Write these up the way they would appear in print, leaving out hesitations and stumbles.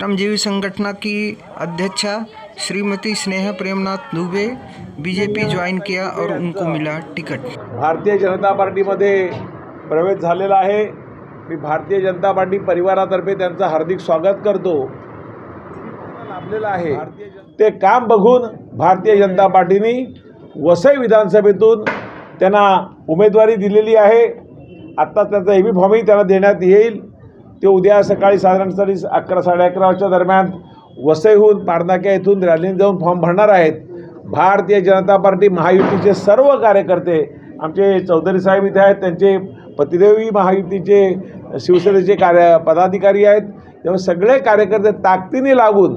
श्रमजीवी संगठन की अध्यक्षा श्रीमती स्नेहा प्रेमनाथ दुबे बीजेपी ज्वाइन किया और उनको मिला टिकट। भारतीय जनता पार्टीमध्ये प्रवेश झालेला आहे। मी भारतीय जनता पार्टी परिवारातर्फे त्यांचं हार्दिक स्वागत करतो। लाभलेला आहे ते काम बघून भारतीय जनता पार्टीने वसई विधानसभेतून त्यांना उमेदवारी दिलेली आहे। आत्ता त्याचा एबी फॉर्मही त्यांना देण्यात येईल। ते उद्या सकाळी साधारणतरी 11-11:30 दरम्यान वसईहून पारनाक्या येथून रॅलीने जाऊन फॉर्म भरणार आहेत। भारतीय जनता पार्टी महायुतीचे सर्व कार्यकर्ते आमचे चौधरी साहेब इथे आहेत, त्यांचे पतिदेवी महायुतीचे शिवसेनेचे पदाधिकारी आहेत। त्यामुळे सगळे कार्यकर्ते ताकदीने लागून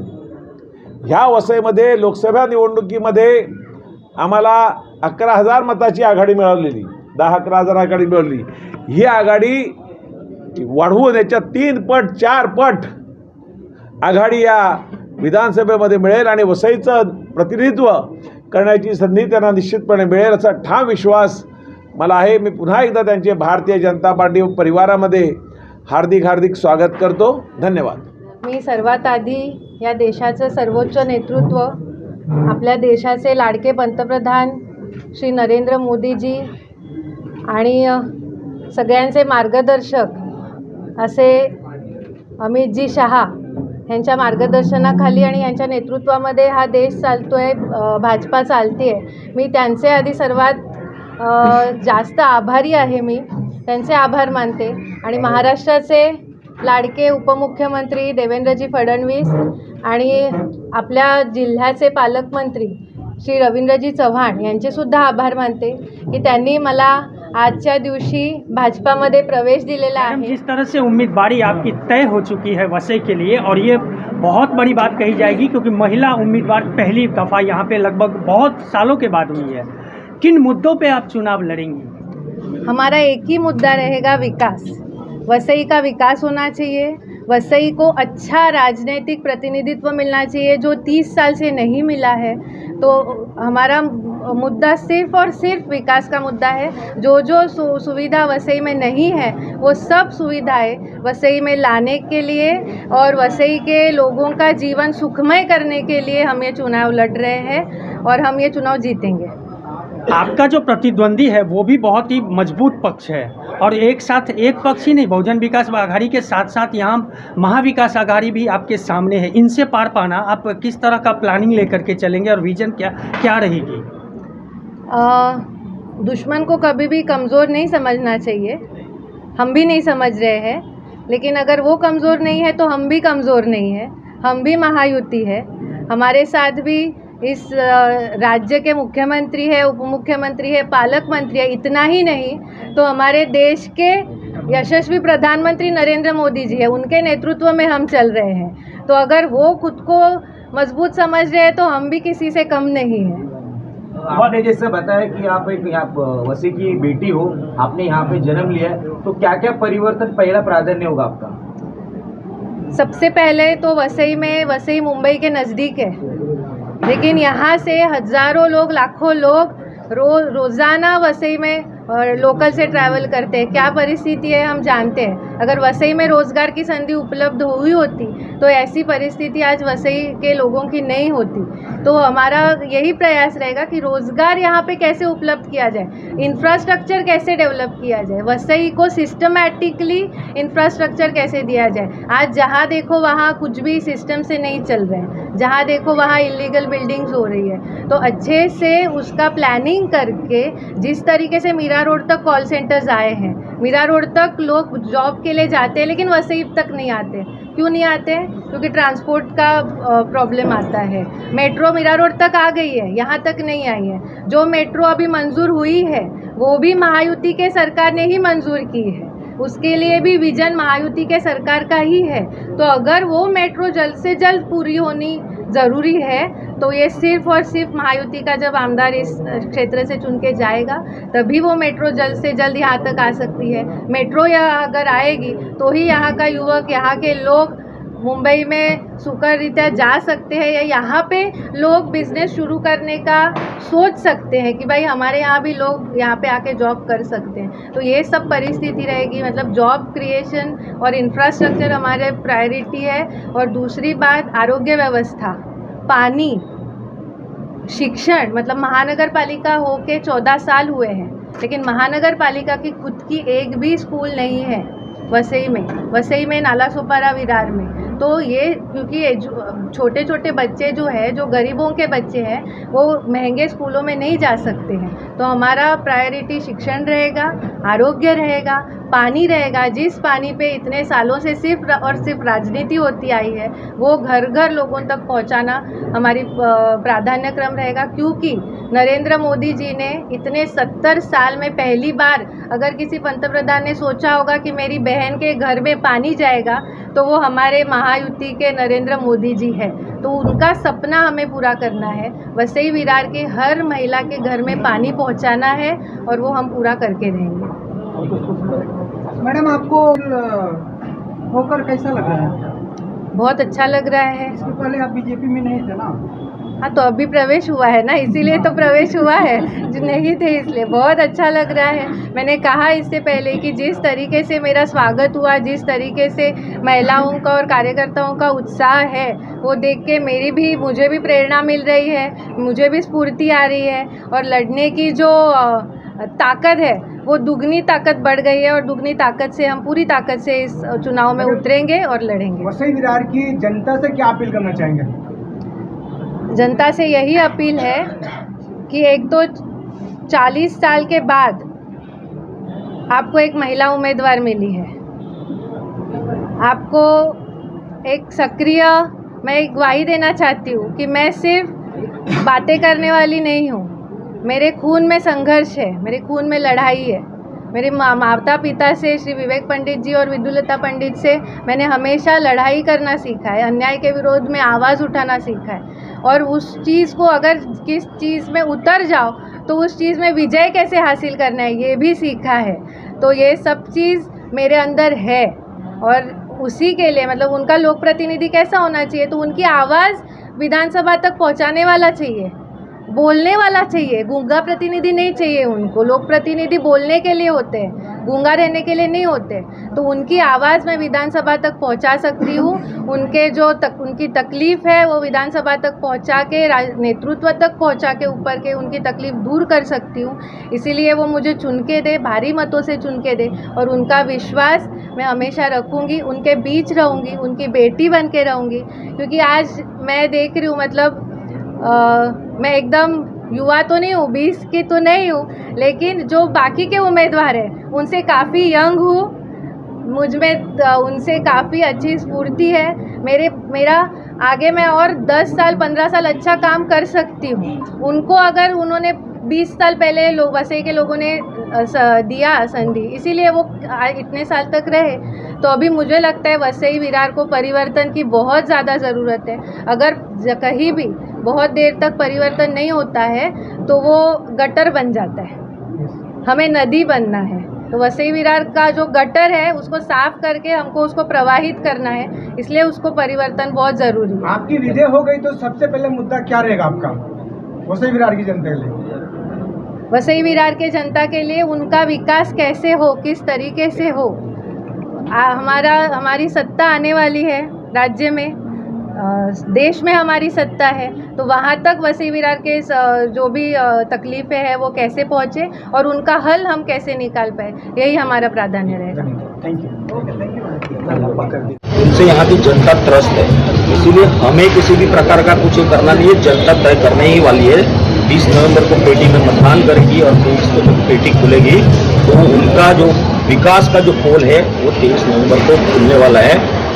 ह्या वसईमध्ये लोकसभा निवडणुकीमध्ये आम्हाला 11,000 मताची आघाडी मिळालेली, 10-11,000 आघाडी मिळाली। ही आघाडी वाढवून याच्या 3 पट 4 पट आघाडी या विधानसभेमध्ये मिळेल आणि वसईचं प्रतिनिधित्व करण्याची संधी त्यांना निश्चितपणे मिळेल असा ठाम विश्वास मला आहे। मी पुन्हा एकदा त्यांचे भारतीय जनता पार्टी परिवारामध्ये हार्दिक स्वागत करतो। धन्यवाद। मी सर्वात आधी या देशाचं सर्वोच्च नेतृत्व आपल्या देशाचे लाडके पंतप्रधान श्री नरेंद्र मोदीजी आणि सगळ्यांचे मार्गदर्शक असे अमितजी शहा यांच्या मार्गदर्शनाखाली आणि यांच्या नेतृत्वामध्ये हा देश चालतोय, भाजपा चालते आहे। मी त्यांचे आधी सर्वात जास्त आभारी आहे। मी त्यांचे आभार मानते आणि महाराष्ट्राचे लाडके उपमुख्यमंत्री देवेंद्रजी फडणवीस आणि आपल्या जिल्ह्याचे पालकमंत्री श्री रवींद्रजी चव्हाण यांचेसुद्धा आभार मानते की त्यांनी मला आजच्या दिवशी भाजपामध्ये प्रवेश दिलेला आहे। जिस तरह से उम्मीदवारी आपकी तय हो चुकी है वसई के लिए, और ये बहुत बड़ी बात कही जाएगी क्योंकि महिला उम्मीदवार पहली दफ़ा यहाँ पे लगभग बहुत सालों के बाद हुई है। किन मुद्दों पे आप चुनाव लड़ेंगी? हमारा एक ही मुद्दा रहेगा, विकास। वसई का विकास होना चाहिए। वसई को अच्छा राजनीतिक प्रतिनिधित्व मिलना चाहिए जो 30 साल से नहीं मिला है। तो हमारा मुद्दा सिर्फ़ और सिर्फ विकास का मुद्दा है। जो सुविधा वसई में नहीं है वो सब सुविधाएं वसई में लाने के लिए और वसई के लोगों का जीवन सुखमय करने के लिए हम ये चुनाव लड़ रहे हैं और हम ये चुनाव जीतेंगे। आपका जो प्रतिद्वंदी है वो भी बहुत ही मजबूत पक्ष है, और एक साथ एक पक्ष ही नहीं, बहुजन विकास आघाड़ी के साथ साथ यहाँ महाविकास आघाड़ी भी आपके सामने है। इनसे पार पाना आप किस तरह का प्लानिंग लेकर के चलेंगे और विजन क्या रहेगी? दुश्मन को कभी भी कमज़ोर नहीं समझना चाहिए। हम भी नहीं समझ रहे हैं, लेकिन अगर वो कमज़ोर नहीं है तो हम भी कमज़ोर नहीं है। हम भी महायुति है। हमारे साथ भी इस राज्य के मुख्यमंत्री है, उप मुख्यमंत्री है, पालक मंत्री है। इतना ही नहीं तो हमारे देश के यशस्वी प्रधानमंत्री नरेंद्र मोदी जी है, उनके नेतृत्व में हम चल रहे हैं। तो अगर वो खुद को मजबूत समझ रहे हैं तो हम भी किसी से कम नहीं हैं। आपने जैसे बताया कि आप एक वसई की बेटी हो, आपने यहाँ पे जन्म लिया है, तो क्या क्या परिवर्तन पहला प्राधान्य होगा आपका? सबसे पहले तो वसई मुंबई के नज़दीक है, लेकिन यहाँ से हज़ारों लोग, लाखों लोग रोज़ाना वसई में लोकल से ट्रैवल करते हैं। क्या परिस्थिति है हम जानते हैं। अगर वसई में रोज़गार की संधि उपलब्ध हुई होती तो ऐसी परिस्थिति आज वसई के लोगों की नहीं होती। तो हमारा यही प्रयास रहेगा कि रोज़गार यहाँ पे कैसे उपलब्ध किया जाए, इंफ्रास्ट्रक्चर कैसे डेवलप किया जाए, वसई को सिस्टमैटिकली इंफ्रास्ट्रक्चर कैसे दिया जाए। आज जहाँ देखो वहाँ कुछ भी सिस्टम से नहीं चल रहे हैं, जहाँ देखो वहाँ इलीगल बिल्डिंग्स हो रही है। तो अच्छे से उसका प्लानिंग करके, जिस तरीके से मीरा रोड तक कॉल सेंटर्स आए हैं, मीरा रोड तक लोग जॉब के लिए जाते हैं लेकिन वसई तक नहीं आते। क्यों नहीं आते हैं? क्योंकि ट्रांसपोर्ट का प्रॉब्लम आता है। मेट्रो मीरा रोड तक आ गई है, यहाँ तक नहीं आई है। जो मेट्रो अभी मंजूर हुई है वो भी महायुति के सरकार ने ही मंजूर की है, उसके लिए भी विजन महायुति के सरकार का ही है। तो अगर वो मेट्रो जल्द से जल्द पूरी होनी ज़रूरी है तो ये सिर्फ़ और सिर्फ महायुति का जब आमदार इस क्षेत्र से चुन के जाएगा तभी वो मेट्रो जल्द से जल्द यहाँ तक आ सकती है। मेट्रो यहाँ अगर आएगी तो ही यहाँ का युवक, यहाँ के लोग मुंबई में सुखरीत्या जा सकते हैं या यहाँ पे लोग बिजनेस शुरू करने का सोच सकते हैं कि भाई हमारे यहाँ भी लोग यहाँ पे आके जॉब कर सकते हैं। तो ये सब परिस्थिति रहेगी, मतलब जॉब क्रिएशन और इंफ्रास्ट्रक्चर हमारे प्रायोरिटी है। और दूसरी बात आरोग्य व्यवस्था, पानी, शिक्षण, मतलब महानगर पालिका होके 14 साल हुए हैं लेकिन महानगर पालिका की खुद की एक भी स्कूल नहीं है वसई में नालासोपारा विरार में। तो ये क्योंकि छोटे छोटे बच्चे जो है, जो गरीबों के बच्चे हैं, वो महंगे स्कूलों में नहीं जा सकते हैं। तो हमारा प्रायोरिटी शिक्षण रहेगा, आरोग्य रहेगा, पानी रहेगा। जिस पानी पे इतने सालों से सिर्फ और सिर्फ राजनीति होती आई है वो घर घर लोगों तक पहुंचाना हमारी प्राधान्य क्रम रहेगा। क्योंकि नरेंद्र मोदी जी ने इतने 70 साल में पहली बार, अगर किसी पंतप्रधान ने सोचा होगा कि मेरी बहन के घर में पानी जाएगा, तो वो हमारे महायुति के नरेंद्र मोदी जी है। तो उनका सपना हमें पूरा करना है, वसई विरार के हर महिला के घर में पानी पहुंचाना है और वो हम पूरा करके रहेंगे। मैडम, आपको होकर कैसा लग रहा है? बहुत अच्छा लग रहा है। इसके पहले आप बीजेपी में नहीं थे ना? हाँ, तो अभी प्रवेश हुआ है ना, इसीलिए तो प्रवेश हुआ है, जो नहीं थे इसलिए। बहुत अच्छा लग रहा है। मैंने कहा इससे पहले कि जिस तरीके से मेरा स्वागत हुआ, जिस तरीके से महिलाओं का और कार्यकर्ताओं का उत्साह है, वो देख के मुझे भी प्रेरणा मिल रही है, मुझे भी स्फूर्ति आ रही है और लड़ने की जो ताकत है वो दुगनी ताकत बढ़ गई है और दुगनी ताकत से हम पूरी ताकत से इस चुनाव में उतरेंगे और लड़ेंगे। वसई विरार की जनता से क्या अपील करना चाहेंगे? जनता से यही अपील है कि एक तो 40 साल के बाद आपको एक महिला उम्मीदवार मिली है, आपको एक सक्रिय, मैं एक ग्वाही देना चाहती हूँ कि मैं सिर्फ बातें करने वाली नहीं हूँ। मेरे खून में संघर्ष है, मेरे खून में लड़ाई है। मेरे माता पिता से, श्री विवेक पंडित जी और विद्युलता पंडित से मैंने हमेशा लड़ाई करना सीखा है, अन्याय के विरोध में आवाज़ उठाना सीखा है। और उस चीज़ को अगर किस चीज़ में उतर जाओ तो उस चीज़ में विजय कैसे हासिल करना है ये भी सीखा है। तो ये सब चीज़ मेरे अंदर है और उसी के लिए, मतलब उनका लोक प्रतिनिधि कैसा होना चाहिए, तो उनकी आवाज़ विधानसभा तक पहुंचाने वाला चाहिए, बोलने वाला चाहिए। गूंगा प्रतिनिधि नहीं चाहिए उनको। लोक प्रतिनिधि बोलने के लिए होते हैं, गूंगा रहने के लिए नहीं होते। तो उनकी आवाज़ मैं विधानसभा तक पहुंचा सकती हूँ। उनके जो उनकी तकलीफ़ है वो विधानसभा तक पहुंचा के, नेतृत्व तक पहुंचा के, ऊपर के उनकी तकलीफ़ दूर कर सकती हूँ। इसीलिए वो मुझे चुन के दे, भारी मतों से चुन के दे और उनका विश्वास मैं हमेशा रखूँगी, उनके बीच रहूँगी, उनकी बेटी बन के रहूँगी। क्योंकि आज मैं देख रही हूँ, मतलब मैं एकदम युवा तो नहीं हूँ, 20 की तो नहीं हूँ, लेकिन जो बाकी के उम्मीदवार हैं उनसे काफ़ी यंग हूँ। मुझ में उनसे काफ़ी अच्छी स्फूर्ति है। मेरा आगे मैं और 10 साल 15 साल अच्छा काम कर सकती हूँ। उनको अगर उन्होंने 20 साल पहले वसई के लोगों ने दिया संधि, इसीलिए वो इतने साल तक रहे। तो अभी मुझे लगता है वसई विरार को परिवर्तन की बहुत ज़्यादा ज़रूरत है। अगर कहीं भी बहुत देर तक परिवर्तन नहीं होता है तो वो गटर बन जाता है, हमें नदी बनना है। तो वसई विरार का जो गटर है उसको साफ करके हमको उसको प्रवाहित करना है, इसलिए उसको परिवर्तन बहुत ज़रूरी है। आपकी विजय हो गई तो सबसे पहले मुद्दा क्या रहेगा आपका वसई विरार की जनता के लिए? वसई विरार के जनता के लिए उनका विकास कैसे हो, किस तरीके से हो। हमारी सत्ता आने वाली है राज्य में, देश में हमारी सत्ता है, तो वहाँ तक वसई विरार के जो भी तकलीफ़ें हैं वो कैसे पहुँचे और उनका हल हम कैसे निकाल पाए, यही हमारा प्राधान्य रहेगा। Thank you. उनसे यहाँ की जनता त्रस्त है, इसीलिए हमें किसी भी प्रकार का कुछ करना नहीं है, जनता तय करने ही वाली है। 20 नवंबर को पेटी में मतदान करेगी और 23 को जब पेटी खुलेगी तो उनका जो विकास का जो पोल है वो 23 नवंबर को खुलने वाला है।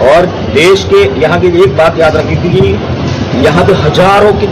और देश के यहाँ की एक बात याद रखी थी कि यहाँ पे हजारों की